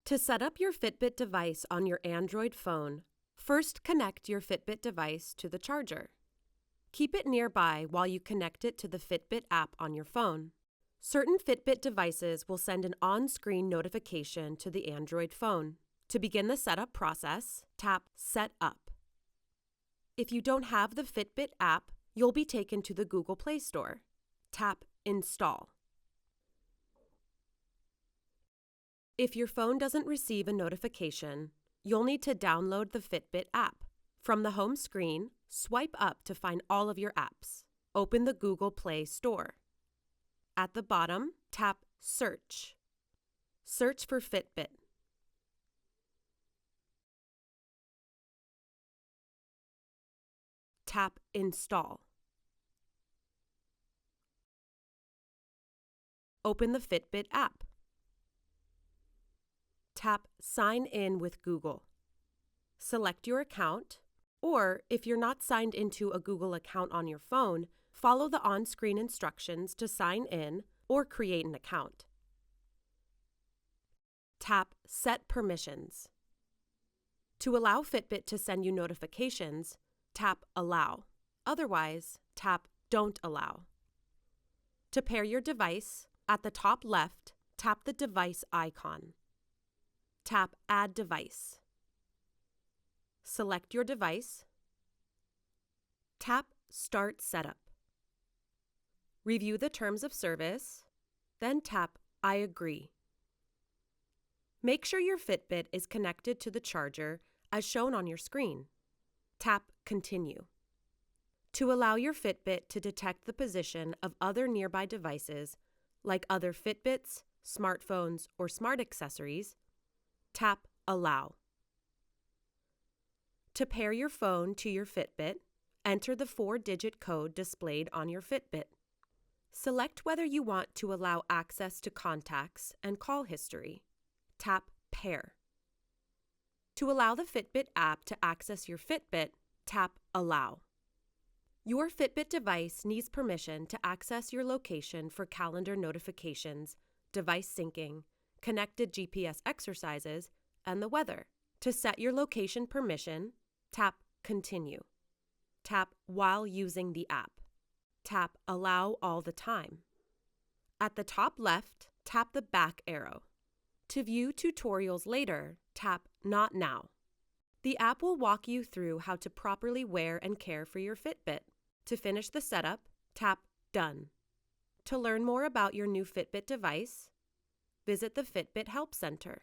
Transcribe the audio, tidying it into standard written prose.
To set up your Fitbit device on your Android phone, first connect your Fitbit device to the charger. Keep it nearby while you connect it to the Fitbit app on your phone. Certain Fitbit devices will send an on-screen notification to the Android phone. To begin the setup process, tap Set Up. If you don't have the Fitbit app, you'll be taken to the Google Play Store. Tap Install. If your phone doesn't receive a notification, you'll need to download the Fitbit app. From the home screen, swipe up to find all of your apps. Open the Google Play Store. At the bottom, tap Search. Search for Fitbit. Tap Install. Open the Fitbit app. Tap Sign in with Google. Select your account, or if you're not signed into a Google account on your phone, follow the on-screen instructions to sign in or create an account. Tap Set Permissions. To allow Fitbit to send you notifications, tap Allow. Otherwise, tap Don't Allow. To pair your device, at the top left, tap the device icon. Tap Add Device. Select your device. Tap Start Setup. Review the terms of service, then tap I agree. Make sure your Fitbit is connected to the charger as shown on your screen. Tap Continue. To allow your Fitbit to detect the position of other nearby devices, like other Fitbits, smartphones, or smart accessories, tap Allow. To pair your phone to your Fitbit, enter the 4-digit code displayed on your Fitbit. Select whether you want to allow access to contacts and call history. Tap Pair. To allow the Fitbit app to access your Fitbit, tap Allow. Your Fitbit device needs permission to access your location for calendar notifications, device syncing, connected GPS exercises, and the weather. To set your location permission, tap Continue. Tap While using the app. Tap Allow all the time. At the top left, tap the back arrow. To view tutorials later, tap Not Now. The app will walk you through how to properly wear and care for your Fitbit. To finish the setup, tap Done. To learn more about your new Fitbit device, visit the Fitbit Help Center.